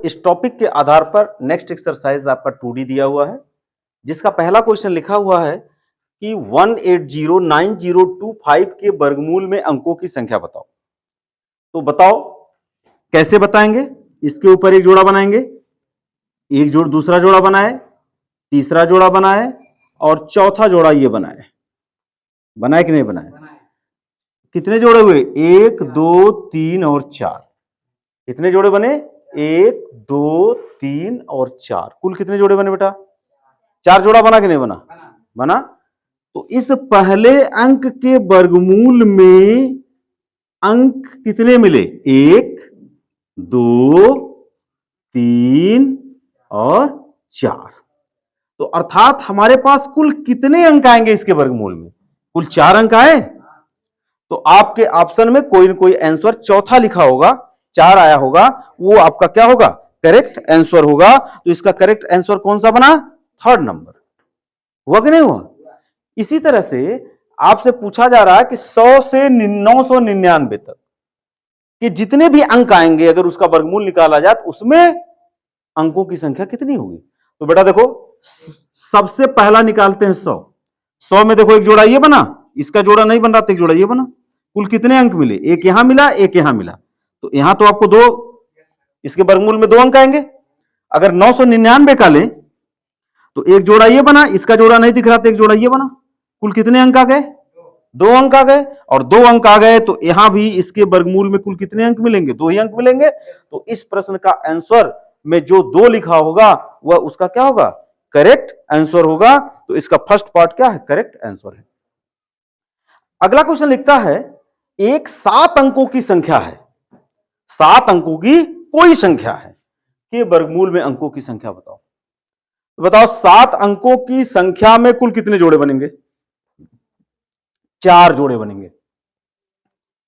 इस टॉपिक के आधार पर नेक्स्ट एक्सरसाइज आपका 2D दिया हुआ है, जिसका पहला क्वेश्चन लिखा हुआ है कि 1809025 के वर्गमूल में अंकों की संख्या बताओ। तो बताओ कैसे बताएंगे। इसके ऊपर एक जोड़ा बनाएंगे, एक जोड़ दूसरा जोड़ा बनाए, तीसरा जोड़ा बनाए और चौथा जोड़ा ये बनाए। बनाए कि नहीं बनाए? कितने जोड़े हुए? 1 2 3 और 4। कितने जोड़े बने? 1 2 3 और 4। कुल कितने जोड़े बने बेटा? 4 जोड़ा बना कि नहीं बना? बना। तो इस पहले अंक के वर्गमूल में अंक कितने मिले? 1 2 3 और 4। तो अर्थात हमारे पास कुल कितने अंक आएंगे इसके वर्गमूल में? कुल 4 अंक आए। तो आपके ऑप्शन में कोई ना कोई आंसर चौथा लिखा होगा, 4 आया होगा, वो आपका क्या होगा? करेक्ट आंसर होगा। तो इसका करेक्ट आंसर कौन सा बना? 3rd number. हुआ कि नहीं हुआ? इसी तरह से आपसे पूछा जा रहा है कि 100 से 999 तक कि जितने भी अंक आएंगे अगर उसका वर्गमूल निकाला जाए तो उसमें अंकों की संख्या कितनी होगी? तो बेटा देखो, सबसे पहला निकालते हैं 100। 100 में देखो एक जोड़ा ये बना, इसका जोड़ा नहीं बन रहा तो एक जोड़ा ये बना। कुल कितने अंक मिले? एक यहां मिला, एक यहां मिला। तो यहां तो आपको 2, इसके वर्गमूल में 2 अंक आएंगे। अगर 999 का लें तो एक जोड़ा ये बना, इसका जोड़ा नहीं दिख रहा तो एक जोड़ा ये बना। कुल कितने अंक आ गए? 2 अंक आ गए। और 2 अंक आ गए तो यहां भी इसके वर्गमूल में कुल कितने अंक मिलेंगे? 2 ही अंक मिलेंगे। तो इस प्रश्न का आंसर में जो 2 लिखा होगा वह उसका क्या होगा? करेक्ट आंसर होगा। तो इसका फर्स्ट पार्ट क्या है? करेक्ट आंसर है। अगला क्वेश्चन लिखता है एक 7 अंकों की संख्या है, 7 अंकों की कोई संख्या है के वर्गमूल में अंकों की संख्या बताओ। तो बताओ 7 अंकों की संख्या में कुल कितने जोड़े बनेंगे? 4 जोड़े बनेंगे।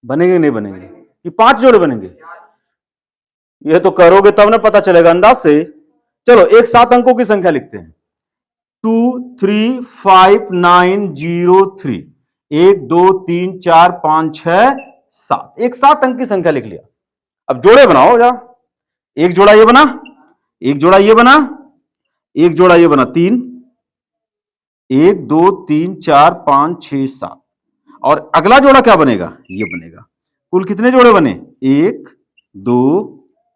बनेंगे नहीं बनेंगे? कि 5 जोड़े बनेंगे? ये तो करोगे तब ना पता चलेगा अंदाज से। चलो एक 7 अंकों की संख्या लिखते हैं। 2 3 5 9 0 3। 1 2 3 4 5 6 7। एक 7 अंक की संख्या लिख लिया। अब जोड़े बनाओ जा। एक जोड़ा ये बना, एक जोड़ा ये बना, एक जोड़ा ये बना 3। 1 2 3 4 5 6 7। और अगला जोड़ा क्या बनेगा? ये बनेगा। कुल कितने जोड़े बने? 1 2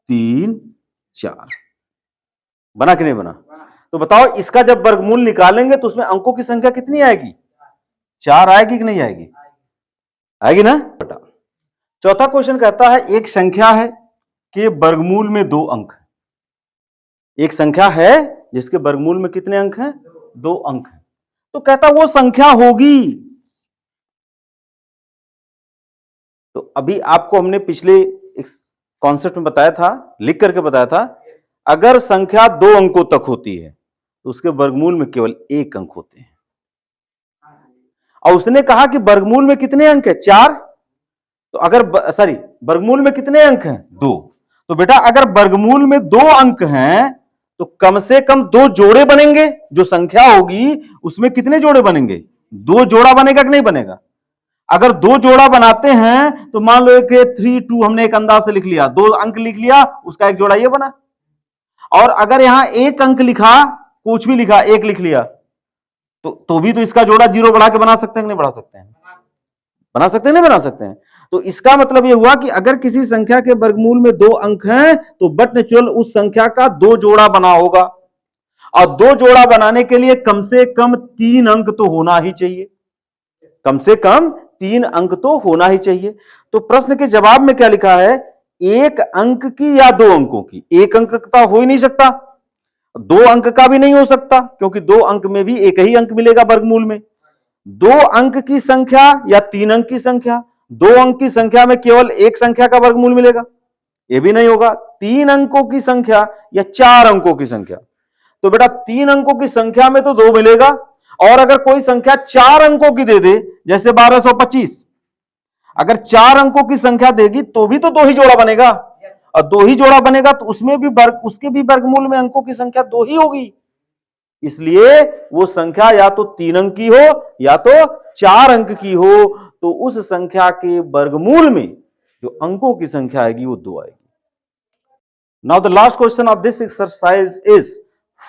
3 4। बना कि नहीं बना? तो बताओ इसका जब वर्गमूल निकालेंगे तो उसमें अंकों की संख्या कितनी आएगी? 4 आएगी कि नहीं आएगी? आएगी ना बेटा। चौथा क्वेश्चन कहता है एक संख्या है कि वर्गमूल में 2 अंक है। एक संख्या है जिसके वर्गमूल में कितने अंक हैं? 2 अंक हैं। तो कहता वो संख्या होगी। तो अभी आपको हमने पिछले कॉन्सेप्ट में बताया था, लिख करके बताया था, अगर संख्या 2 अंकों तक होती है तो उसके वर्गमूल में केवल 1 अंक होते हैं। और उसने कहा कि वर्गमूल में कितने अंक है? 4। तो अगर वर्गमूल में कितने अंक हैं? 2। तो बेटा अगर वर्गमूल में 2 अंक हैं तो कम से कम 2 जोड़े बनेंगे। जो संख्या होगी उसमें कितने जोड़े बनेंगे? 2 जोड़ा बनेगा कि नहीं बनेगा? अगर 2 जोड़ा बनाते हैं तो मान लो कि 3 2 हमने एक अंदाज से लिख लिया, 2 अंक लिख लिया, उसका एक जोड़ा ये बना। और अगर यहां 1 अंक लिखा, कुछ भी लिखा, 1 लिख लिया, तो भी तो इसका जोड़ा 0 बढ़ा के बना सकते हैं कि नहीं बना सकते हैं? बना सकते हैं नहीं बना सकते हैं? तो इसका मतलब यह हुआ कि अगर किसी संख्या के वर्गमूल में 2 अंक हैं तो बट नेचुरल उस संख्या का 2 जोड़ा बना होगा। और 2 जोड़ा बनाने के लिए कम से कम 3 अंक तो होना ही चाहिए। कम से कम 3 अंक तो होना ही चाहिए। तो प्रश्न के जवाब में क्या लिखा है? 1 अंक की या 2 अंकों की? 1 अंक का हो ही नहीं सकता, 2 अंक का भी नहीं हो सकता, क्योंकि 2 अंक में भी एक ही अंक मिलेगा वर्गमूल में। 2 अंक की संख्या या 3 अंक की संख्या? 2 अंक की संख्या में केवल एक संख्या का वर्गमूल मिलेगा, यह भी नहीं होगा। 3 अंकों की संख्या या 4 अंकों की संख्या? तो बेटा 3 अंकों की संख्या में तो 2 मिलेगा। और अगर कोई संख्या 4 अंकों की दे दे, जैसे 1225, अगर 4 अंकों की संख्या देगी तो भी तो 2 ही जोड़ा बनेगा। और 2 ही जोड़ा बनेगा तो उसमें भी उसके भी वर्गमूल में अंकों की संख्या 2 ही होगी। इसलिए वो संख्या या तो 3 अंक की हो या तो 4 अंक की हो। तो उस संख्या के वर्गमूल में जो अंकों की संख्या आएगी वो 2 आएगी। Now the last question of this exercise is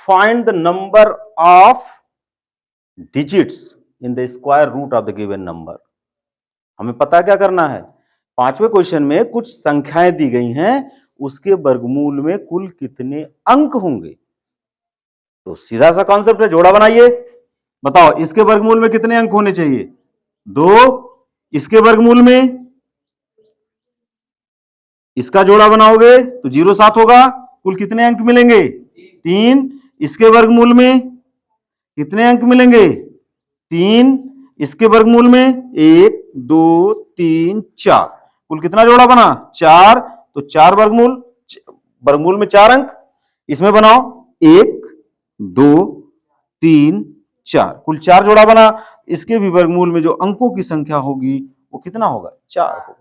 find the number of digits in the square root of the given number. हमें पता क्या करना है, पांचवें क्वेश्चन में कुछ संख्याएं दी गई हैं, उसके वर्गमूल में कुल कितने अंक होंगे। तो सीधा सा कॉन्सेप्ट है, जोड़ा बनाइए, बताओ इसके वर्गमूल में कितने अंक होने चाहिए, 2, इसके वर्गमूल में इसका जोड़ा बनाओगे तो 0 7 होगा, कुल कितने अंक मिलेंगे, 3, इसके वर्गमूल में कितने अंक मिलेंगे, 3, इसके वर्गमूल में 1 2 3 4, कुल कितना जोड़ा बना, 4, तो 4 वर्गमूल में 4 अंक, इसमें बनाओ 1 2 3 4, कुल 4 जोड़ा बना। इसके भी वर्गमूल में जो अंकों की संख्या होगी वो कितना होगा, 4 होगा।